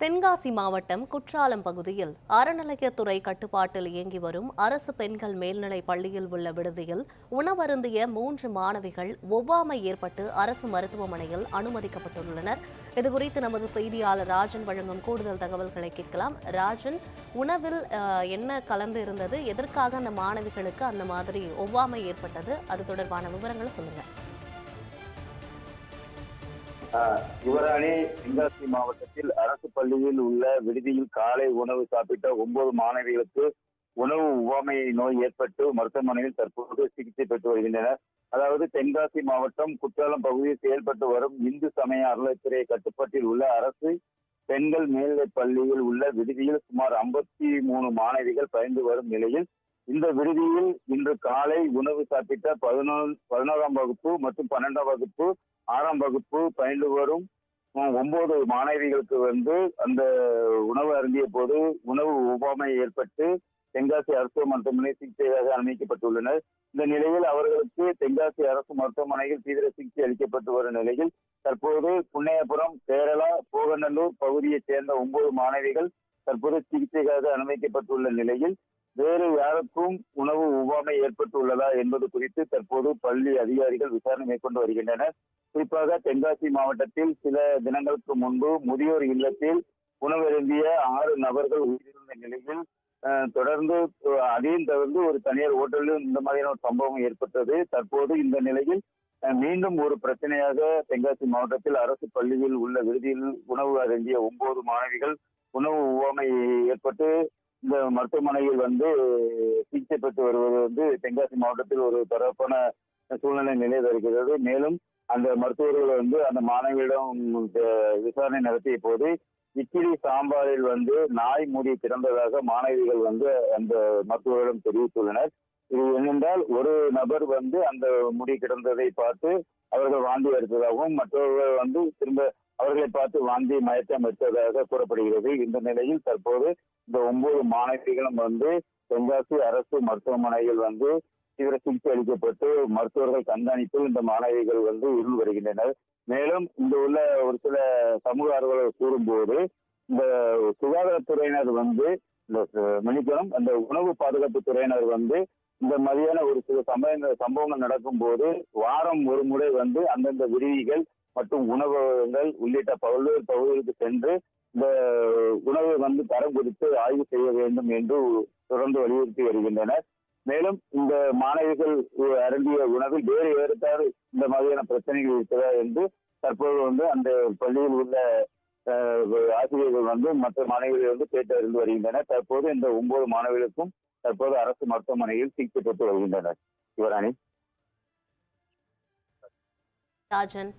தென்காசி மாவட்டம் குற்றாலம் பகுதியில் அறநிலையத்துறை கட்டுப்பாட்டில் இயங்கி வரும் அரசு பெண்கள் மேல்நிலைப் பள்ளியில் உள்ள விடுதியில் உணவருந்திய 3 மாணவிகள் ஒவ்வாமை ஏற்பட்டு அரசு மருத்துவமனையில் அனுமதிக்கப்பட்டுள்ளனர். இதுகுறித்து நமது செய்தியாளர் ராஜன் வழங்கும் கூடுதல் தகவல்களை கேட்கலாம். ராஜன், உணவில் என்ன கலந்து இருந்தது, எதற்காக அந்த மாணவிகளுக்கு அந்த மாதிரி ஒவ்வாமை ஏற்பட்டது, அது தொடர்பான விவரங்களை சொல்லுங்க. யுவராணி, தென்காசி மாவட்டத்தில் அரசு பள்ளியில் உள்ள விடுதியில் காலை உணவு சாப்பிட்ட 9 மாணவிகளுக்கு உணவு ஒவ்வாமை நோய் ஏற்பட்டு மருத்துவமனையில் தற்போது சிகிச்சை பெற்று வருகின்றனர். அதாவது தென்காசி மாவட்டம் குற்றாலம் பகுதியில் செயல்பட்டு வரும் இந்து சமய அறநிலையத்துறை கட்டுப்பாட்டில் உள்ள அரசு பெண்கள் மேல்நிலைப் பள்ளியில் உள்ள விடுதியில் சுமார் 53 மாணவிகள் பயின்று வரும் நிலையில் இந்த விடுதியில் இன்று காலை உணவு சாப்பிட்ட 11ஆம் வகுப்பு மற்றும் 12ஆம் வகுப்பு 6ஆம் வகுப்பு பயின்று வரும் 9 மாணவிகளுக்கு அந்த உணவு அருந்திய போது உணவு ஒவ்வாமை ஏற்பட்டு தென்காசி அரசு மருத்துவமனை சிகிச்சையாக அனுமதிக்கப்பட்டுள்ளனர். இந்த நிலையில் அவர்களுக்கு தென்காசி அரசு மருத்துவமனையில் தீவிர சிகிச்சை அளிக்கப்பட்டு வரும் நிலையில் தற்போது புன்னையபுரம், கேரளா, போகநல்லூர் பகுதியைச் சேர்ந்த 9 மாணவிகள் தற்போது சிகிச்சைக்காக அனுமதிக்கப்பட்டுள்ள நிலையில் வேறு யாருக்கும் உணவு ஒவ்வாமை ஏற்பட்டுள்ளதா என்பது குறித்து தற்போது பள்ளி அதிகாரிகள் விசாரணை மேற்கொண்டு வருகின்றனர். குறிப்பாக தென்காசி மாவட்டத்தில் சில தினங்களுக்கு முன்பு முதியோர் இல்லத்தில் உணவருந்திய 6 நபர்கள் உயிரிழந்த நிலையில் தொடர்ந்து அதையும் தவிர்த்து ஒரு தனியார் ஹோட்டலில் இந்த மாதிரியான ஒரு சம்பவம் ஏற்பட்டது. தற்போது இந்த நிலையில் மீண்டும் ஒரு பிரச்சனையாக தென்காசி மாவட்டத்தில் அரசு பள்ளியில் உள்ள விடுதியில் உணவு அருந்திய 9 மாணவிகள் உணவு ஒவ்வாமை ஏற்பட்டு இந்த மருத்துவமனையில் சிகிச்சை பெற்று வருவது தென்காசி மாவட்டத்தில் ஒரு பரபரப்பான சூழ்நிலை நிலை வருகிறது. மேலும் அந்த மருத்துவர்கள் அந்த மாணவியிடம் விசாரணை நடத்திய போது இட்லி சாம்பாரில் நாய் மூடி கிடந்ததாக மாணவிகள் அந்த மருத்துவரிடம் தெரிவித்துள்ளனர். இது என்னென்றால் ஒரு நபர் அந்த முடி கிடந்ததை பார்த்து அவர்கள் வாந்தி எடுத்ததாகவும் மற்றவர்கள் திரும்ப அவர்களை பார்த்து வாந்தி மயக்கம் எடுத்ததாக கூறப்படுகிறது. இந்த நிலையில் தற்போது இந்த 9 மாணவிகளும் தென்காசி அரசு மருத்துவமனையில் தீவிர சிகிச்சை அளிக்கப்பட்டு மருத்துவர்கள் கண்காணிப்பில் இந்த மாணவிகள் இருந்து வருகின்றனர். மேலும் இந்த உள்ள ஒரு சில சமூக ஆர்வலர்கள் கூறும்போது இந்த சுகாதாரத்துறையினர் இந்த மன்னிக்கணும் அந்த உணவு பாதுகாப்பு துறையினர் இந்த மாதிரியான ஒரு சில சம்பவங்கள் நடக்கும் போது வாரம் ஒரு முறை அந்தந்த விடுதிகள் மற்றும் உணவகங்கள் உள்ளிட்ட பல்வேறு பகுதிகளுக்கு சென்று இந்த உணவை தரம் குறித்து ஆய்வு செய்ய வேண்டும் என்று தொடர்ந்து வலியுறுத்தி வருகின்றனர். மேலும் இந்த மாணவிகள் அருந்திய உணவில் வேறு ஏற்றாறு இந்த மாதிரியான பிரச்சனைகள் இருக்கிறதா என்று தற்போது அந்த பள்ளியில் உள்ள ஆசிரியர்கள் மற்ற மாணவிகளை கேட்டு அறிந்து வருகின்றனர். தற்போது இந்த 9 மாணவிகளுக்கும் தற்போது அரசு மருத்துவமனையில் சிகிச்சை பெற்று வருகின்றனர். யுவராணி. ராஜன்.